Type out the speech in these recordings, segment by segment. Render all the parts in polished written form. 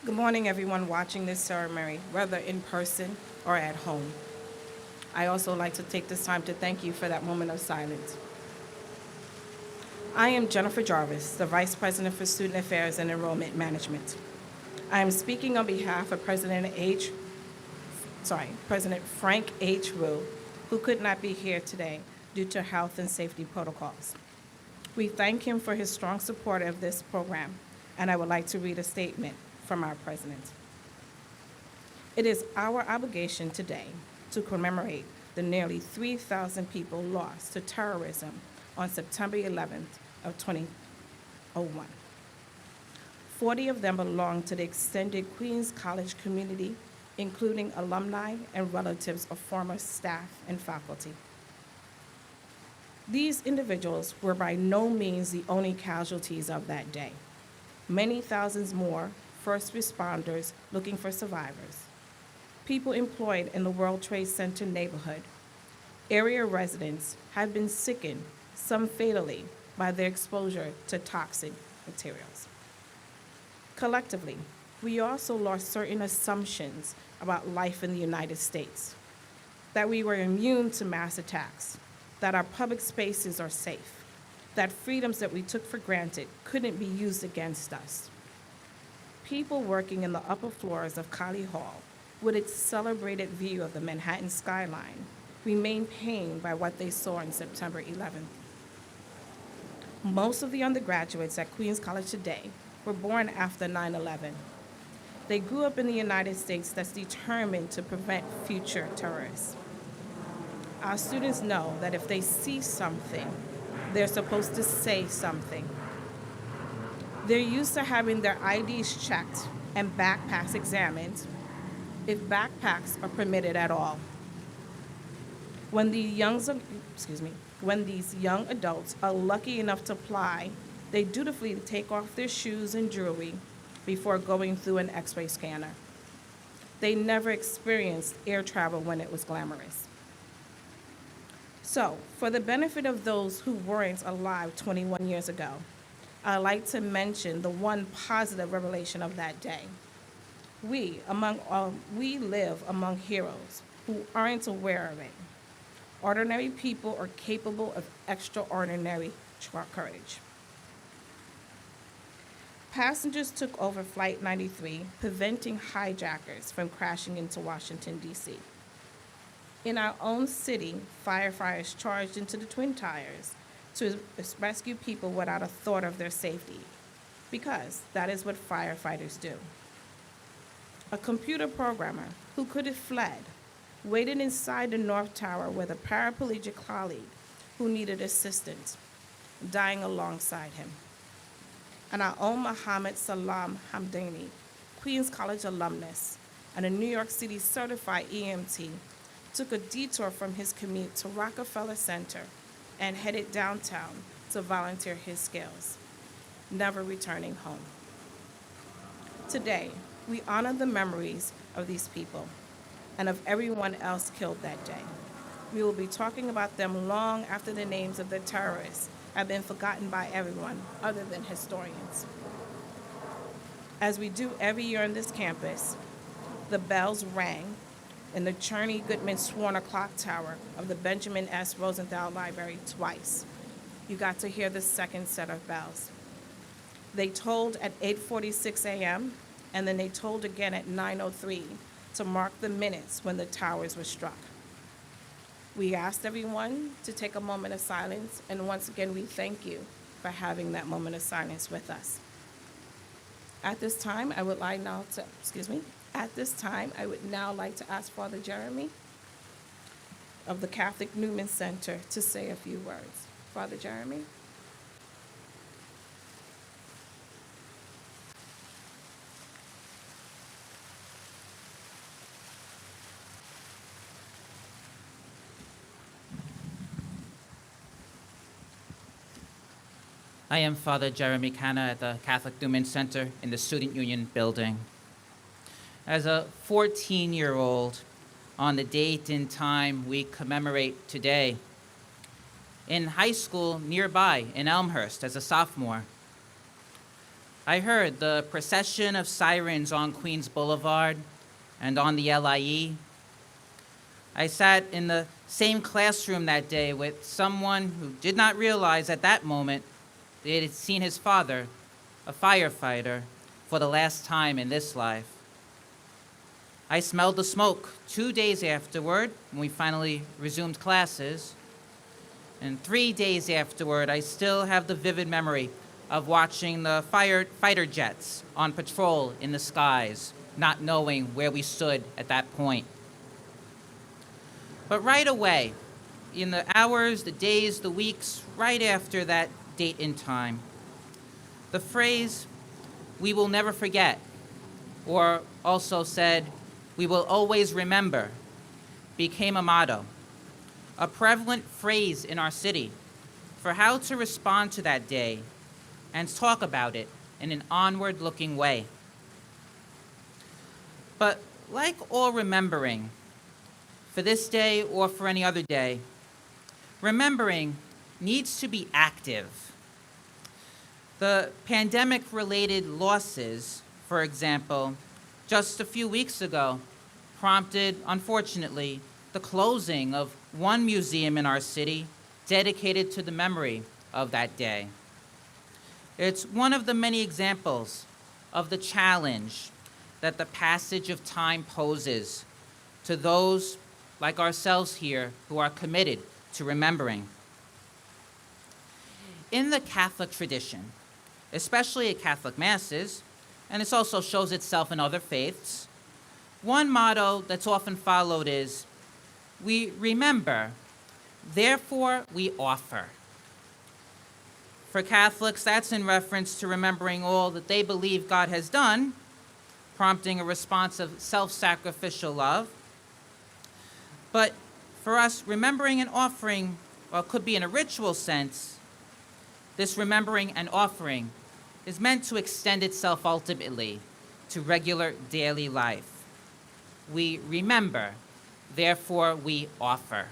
Good morning, everyone watching this ceremony, whether in person or at home. I also like to take this time to thank you for that moment of silence. I am Jennifer Jarvis, the Vice President for Student Affairs and Enrollment Management. I am speaking on behalf of President Frank H. Wu, who could not be here today due to health and safety protocols. We thank him for his strong support of this program, and I would like to read a statement from our president. It is our obligation today to commemorate the nearly 3,000 people lost to terrorism on September 11th of 2001. 40 of them belong to the extended Queens College community, including alumni and relatives of former staff and faculty. These individuals were by no means the only casualties of that day. Many thousands more first responders looking for survivors, people employed in the World Trade Center neighborhood, area residents have been sickened, some fatally, by their exposure to toxic materials. Collectively, we also lost certain assumptions about life in the United States, that we were immune to mass attacks, that our public spaces are safe, that freedoms that we took for granted couldn't be used against us. People working in the upper floors of Colley Hall, with its celebrated view of the Manhattan skyline, remain pained by what they saw on September 11th. Most of the undergraduates at Queens College today were born after 9/11. They grew up in the United States that's determined to prevent future terrorists. Our students know that if they see something, they're supposed to say something. They're used to having their IDs checked and backpacks examined, if backpacks are permitted at all. When when these young adults are lucky enough to fly, they dutifully take off their shoes and jewelry before going through an X-ray scanner. They never experienced air travel when it was glamorous. So, for the benefit of those who weren't alive 21 years ago, I'd like to mention the one positive revelation of that day. We live among heroes who aren't aware of it. Ordinary people are capable of extraordinary courage. Passengers took over Flight 93, preventing hijackers from crashing into Washington, D.C. In our own city, firefighters charged into the Twin Towers to rescue people without a thought of their safety, because that is what firefighters do. A computer programmer who could have fled waited inside the North Tower with a paraplegic colleague who needed assistance, dying alongside him. And our own Mohammed Salam Hamdani, Queens College alumnus and a New York City certified EMT, took a detour from his commute to Rockefeller Center and headed downtown to volunteer his skills, never returning home. Today, we honor the memories of these people and of everyone else killed that day. We will be talking about them long after the names of the terrorists have been forgotten by everyone other than historians. As we do every year on this campus, the bells rang in the Cherney Goodman Swarner Clock Tower of the Benjamin S. Rosenthal Library twice. You got to hear the second set of bells. They tolled at 8:46 a.m., and then they tolled again at 9:03 to mark the minutes when the towers were struck. We asked everyone to take a moment of silence, and once again, we thank you for having that moment of silence with us. At this time, I would now like to ask Father Jeremy of the Catholic Newman Center to say a few words. Father Jeremy? I am Father Jeremy Canna at the Catholic Newman Center in the Student Union building. As a 14-year-old, on the date and time we commemorate today, in high school nearby in Elmhurst as a sophomore, I heard the procession of sirens on Queens Boulevard and on the LIE. I sat in the same classroom that day with someone who did not realize at that moment that he had seen his father, a firefighter, for the last time in this life. I smelled the smoke 2 days afterward when we finally resumed classes. And 3 days afterward, I still have the vivid memory of watching the fighter jets on patrol in the skies, not knowing where we stood at that point. But right away, in the hours, the days, the weeks, right after that date in time, the phrase, "we will never forget," or also said, "we will always remember," became a motto, a prevalent phrase in our city for how to respond to that day and talk about it in an onward-looking way. But like all remembering, for this day or for any other day, remembering needs to be active. The pandemic-related losses, for example, just a few weeks ago, prompted, unfortunately, the closing of one museum in our city dedicated to the memory of that day. It's one of the many examples of the challenge that the passage of time poses to those like ourselves here who are committed to remembering. In the Catholic tradition, especially at Catholic Masses, and this also shows itself in other faiths, one motto that's often followed is, "We remember, therefore we offer." For Catholics, that's in reference to remembering all that they believe God has done, prompting a response of self-sacrificial love. But for us, remembering and offering, well, could be in a ritual sense. This remembering and offering is meant to extend itself ultimately to regular daily life. We remember, therefore we offer.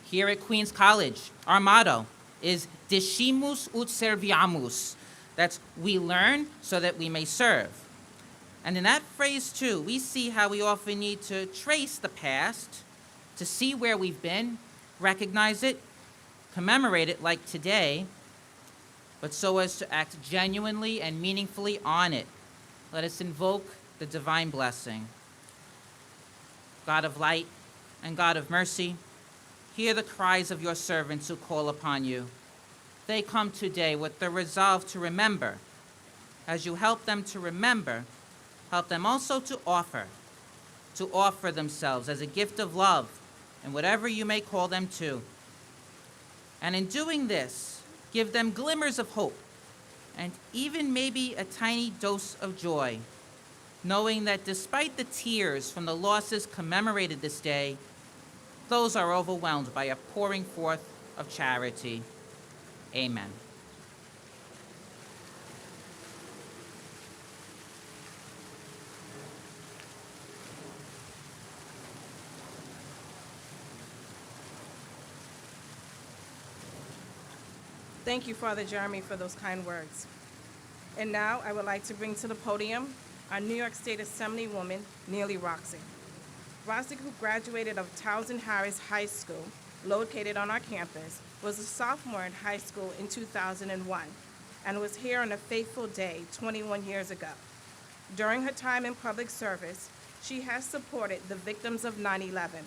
Here at Queens College, our motto is Discimus ut serviamus. That's we learn so that we may serve. And in that phrase too, we see how we often need to trace the past, to see where we've been, recognize it, commemorate it like today, but so as to act genuinely and meaningfully on it. Let us invoke the divine blessing. God of light and God of mercy, hear the cries of your servants who call upon you. They come today with the resolve to remember. As you help them to remember, help them also to offer themselves as a gift of love and whatever you may call them to. And in doing this, give them glimmers of hope and even maybe a tiny dose of joy, knowing that despite the tears from the losses commemorated this day, those are overwhelmed by a pouring forth of charity. Amen. Thank you, Father Jeremy, for those kind words. And now I would like to bring to the podium our New York State Assemblywoman, Neely Roxick. Roxick, who graduated of Townsend Harris High School, located on our campus, was a sophomore in high school in 2001 and was here on a fateful day 21 years ago. During her time in public service, she has supported the victims of 9/11.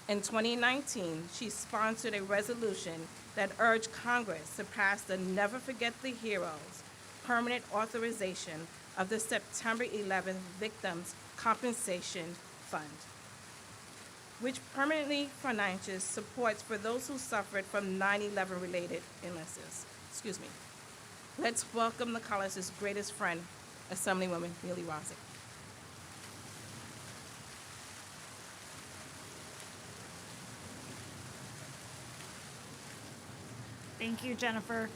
In 2019, she sponsored a resolution that urged Congress to pass the Never Forget the Heroes permanent authorization of the September 11th Victims Compensation Fund, which permanently finances supports for those who suffered from 9/11 related illnesses. Excuse me. Let's welcome the college's greatest friend, Assemblywoman Neely Roxick. Thank you, Jennifer.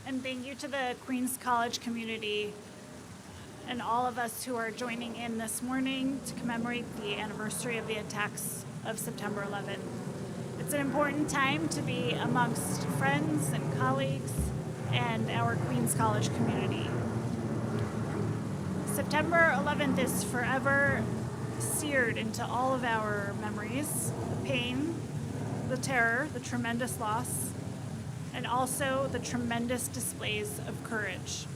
And thank you to the Queens College community and all of us who are joining in this morning to commemorate the anniversary of the attacks of September 11th. It's an important time to be amongst friends and colleagues and our Queens College community. September 11th is forever seared into all of our memories, the pain, the terror, the tremendous loss, and also the tremendous displays of courage.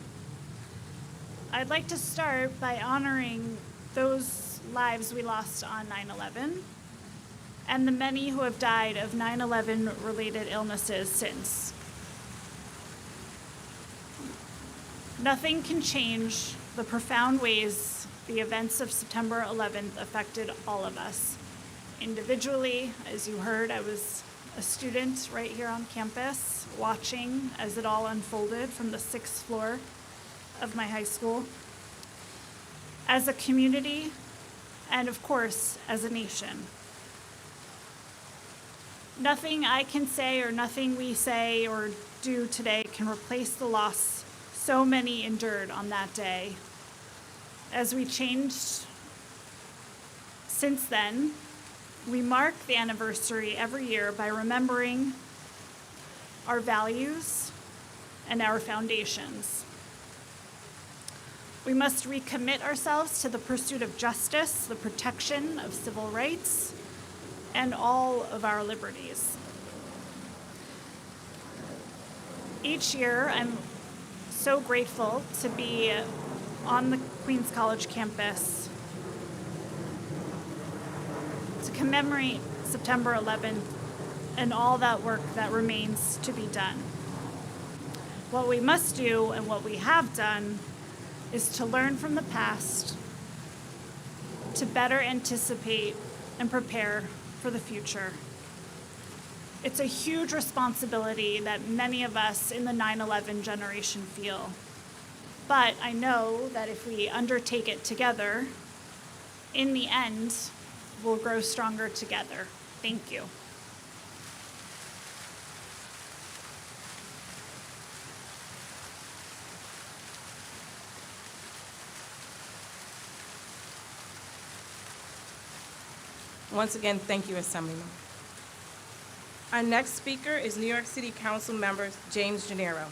I'd like to start by honoring those lives we lost on 9/11 and the many who have died of 9/11 related illnesses since. Nothing can change the profound ways the events of September 11th affected all of us. Individually, as you heard, I was a student right here on campus watching as it all unfolded from the 6th floor of my high school. As a community, and of course, as a nation. Nothing I can say or nothing we say or do today can replace the loss so many endured on that day. As we changed since then, we mark the anniversary every year by remembering our values and our foundations. We must recommit ourselves to the pursuit of justice, the protection of civil rights, and all of our liberties. Each year, I'm so grateful to be on the Queens College campus to commemorate September 11th and all that work that remains to be done. What we must do and what we have done is to learn from the past, to better anticipate and prepare for the future. It's a huge responsibility that many of us in the 9/11 generation feel. But I know that if we undertake it together, in the end, we'll grow stronger together. Thank you. Once again, thank you, Assemblyman. Our next speaker is New York City Council member James Gennaro.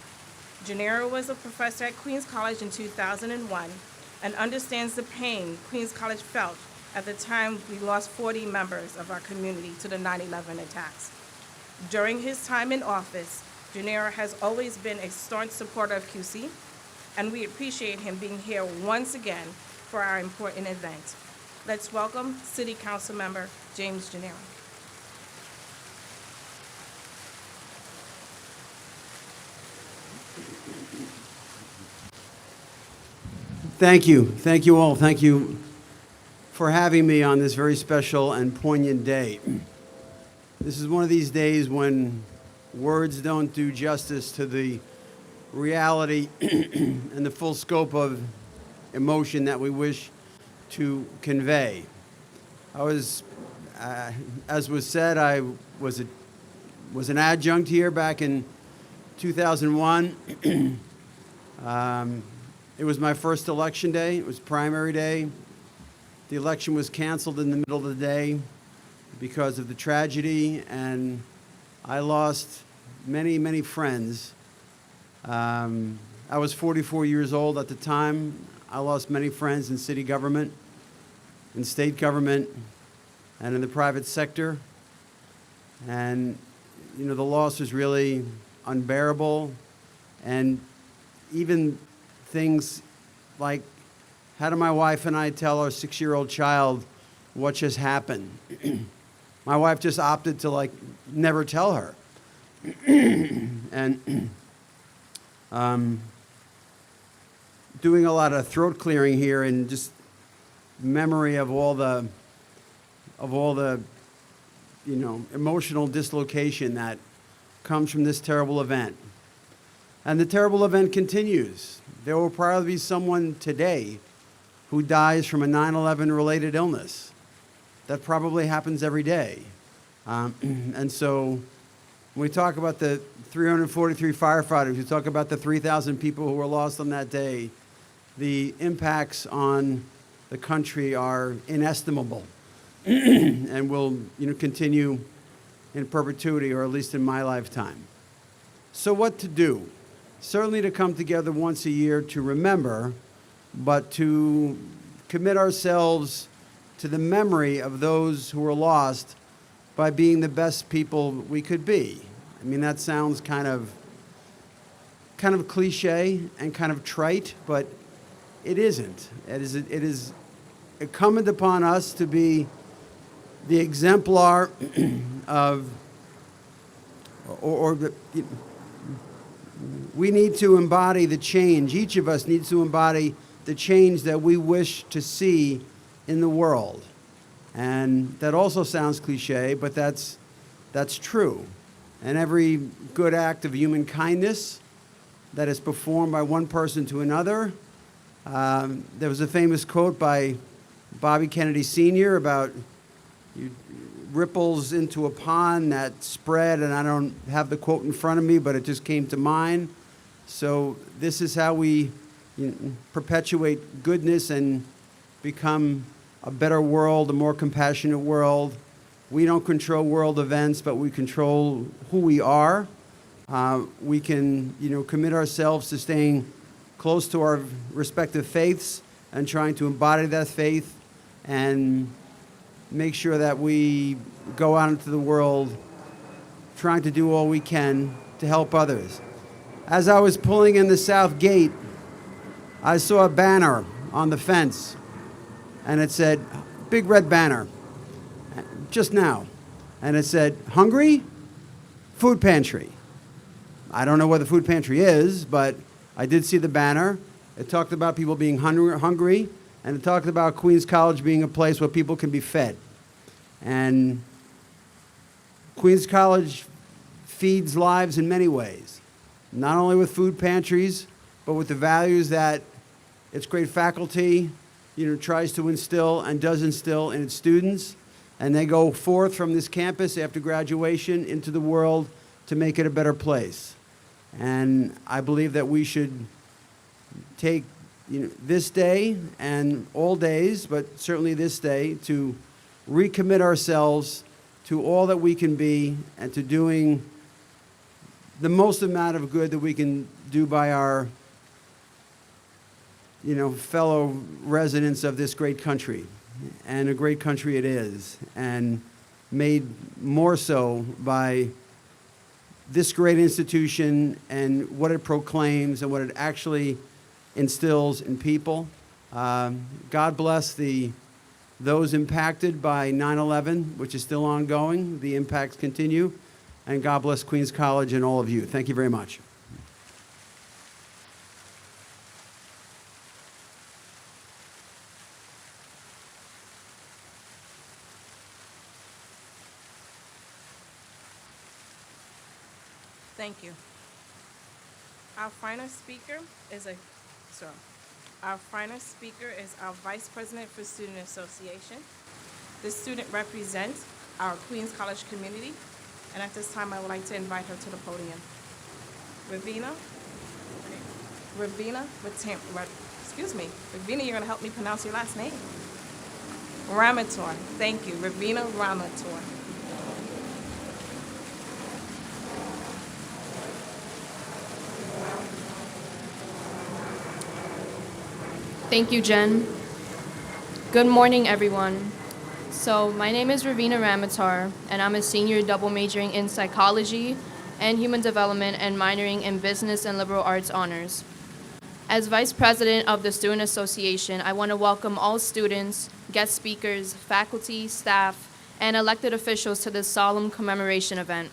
Gennaro was a professor at Queens College in 2001 and understands the pain Queens College felt at the time we lost 40 members of our community to the 9/11 attacks. During his time in office, Gennaro has always been a staunch supporter of QC, and we appreciate him being here once again for our important event. Let's welcome City Council member James Gennaro. Thank you. Thank you all. Thank you for having me on this very special and poignant day. This is one of these days when words don't do justice to the reality and the full scope of emotion that we wish to convey. I was, as was said, I was an adjunct here back in 2001. It was my first election day. It was primary day. The election was canceled in the middle of the day because of the tragedy, and I lost many, many friends. I was 44 years old at the time. I lost many friends in city government, in state government, and in the private sector. And, you know, the loss was really unbearable. And even things like, how do my wife and I tell our 6-year-old child what just happened? My wife just opted to never tell her. And doing a lot of throat clearing here and just memory of all the emotional dislocation that comes from this terrible event. And the terrible event continues. There will probably be someone today who dies from a 9/11 related illness. That probably happens every day. And so when we talk about the 343 firefighters, we talk about the 3,000 people who were lost on that day, the impacts on the country are inestimable and will continue in perpetuity, or at least in my lifetime. So what to do? certainly to come together once a year to remember, but to commit ourselves to the memory of those who were lost by being the best people we could be. I mean, that sounds kind of cliche and kind of trite, but it isn't. It is incumbent upon us to be the exemplar of, we need to embody the change. Each of us needs to embody the change that we wish to see in the world. And that also sounds cliche, but that's true. And every good act of human kindness that is performed by one person to another. There was a famous quote by Bobby Kennedy Sr. about ripples into a pond that spread, and I don't have the quote in front of me, but it just came to mind. So this is how we perpetuate goodness and become a better world, a more compassionate world. We don't control world events, but we control who we are. We can, commit ourselves to staying close to our respective faiths and trying to embody that faith and make sure that we go out into the world trying to do all we can to help others. As I was pulling in the south gate, I saw a banner on the fence, and it said, big red banner, just now, and it said, hungry? Food pantry. I don't know where the food pantry is, but I did see the banner. It talked about people being hungry, and it talked about Queens College being a place where people can be fed. And Queens College feeds lives in many ways, not only with food pantries, but with the values that its great faculty, tries to instill and does instill in its students. And they go forth from this campus after graduation into the world to make it a better place. And I believe that we should take this day and all days, but certainly this day, to recommit ourselves to all that we can be and to doing the most amount of good that we can do by our fellow residents of this great country. And a great country it is, and made more so by this great institution and what it proclaims and what it actually instills in people. God bless those impacted by 9/11, which is still ongoing. The impacts continue. And God bless Queens College and all of you. Thank you very much. Thank you. Our final speaker is our Vice President for Student Association. This student represents our Queens College community, and at this time, I would like to invite her to the podium. Ravina, you're gonna help me pronounce your last name. Ramator, thank you, Ravina Ramator. Thank you, Jen. Good morning, everyone. So my name is Ravina Ramatar, and I'm a senior double majoring in psychology and human development and minoring in business and liberal arts honors. As Vice President of the Student Association, I want to welcome all students, guest speakers, faculty, staff, and elected officials to this solemn commemoration event.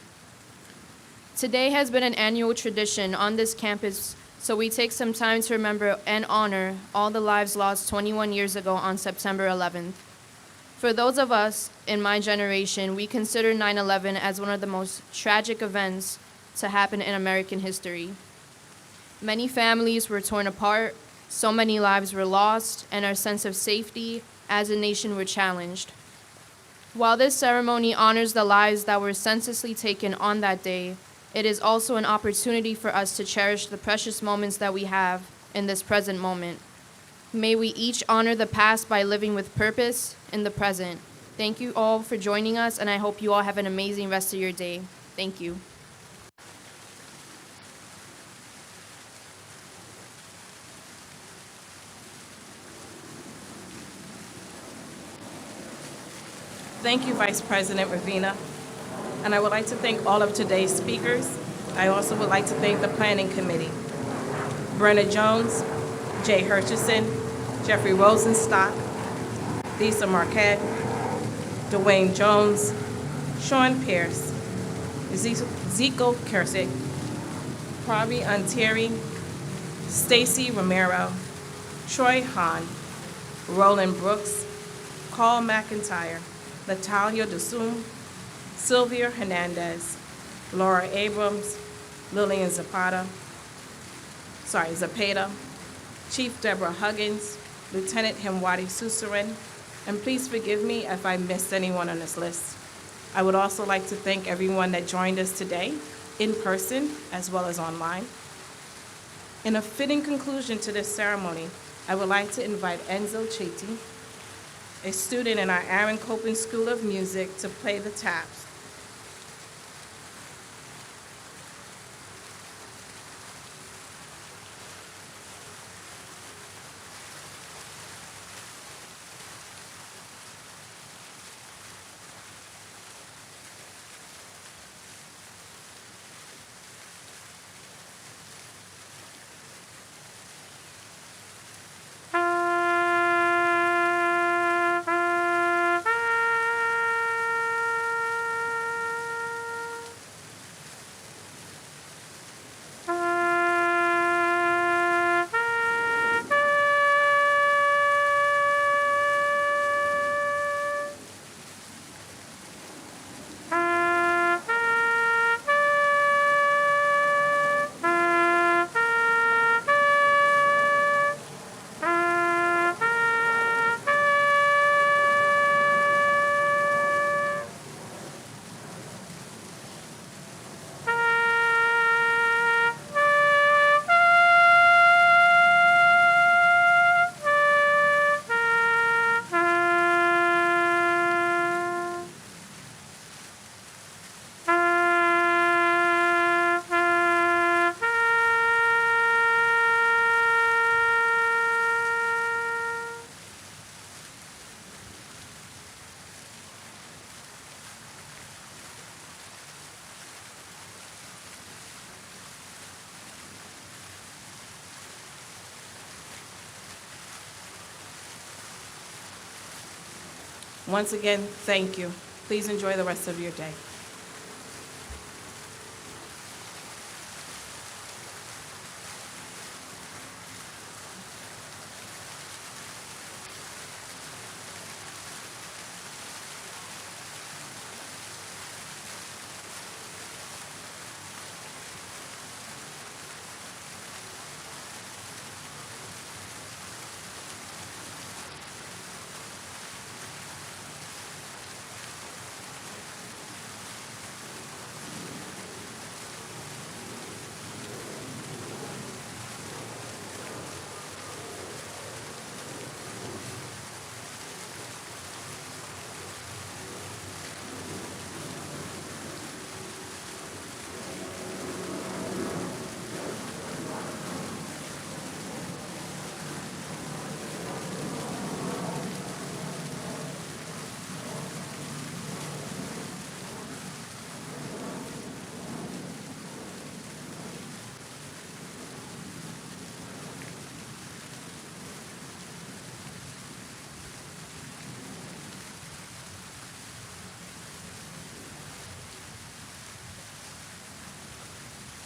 Today has been an annual tradition on this campus, so we take some time to remember and honor all the lives lost 21 years ago on September 11th. For those of us in my generation, we consider 9/11 as one of the most tragic events to happen in American history. Many families were torn apart, so many lives were lost, and our sense of safety as a nation were challenged. While this ceremony honors the lives that were senselessly taken on that day, it is also an opportunity for us to cherish the precious moments that we have in this present moment. May we each honor the past by living with purpose in the present. Thank you all for joining us, and I hope you all have an amazing rest of your day. Thank you. Thank you, Vice President Ravina. And I would like to thank all of today's speakers. I also would like to thank the Planning Committee. Brenna Jones, Jay Hirschison, Jeffrey Rosenstock, Lisa Marquette, Dwayne Jones, Sean Pierce, Zico Kersick, Pravi Anteri, Stacy Romero, Troy Hahn, Roland Brooks, Carl McIntyre, Natalia DeSum, Sylvia Hernandez, Laura Abrams, Lillian Zapata, Chief Deborah Huggins, Lieutenant Hemwadi Susarin, and please forgive me if I missed anyone on this list. I would also like to thank everyone that joined us today, in person as well as online. In a fitting conclusion to this ceremony, I would like to invite Enzo Chiti, a student in our Aaron Copin School of Music, to play the taps. Once again, thank you. Please enjoy the rest of your day.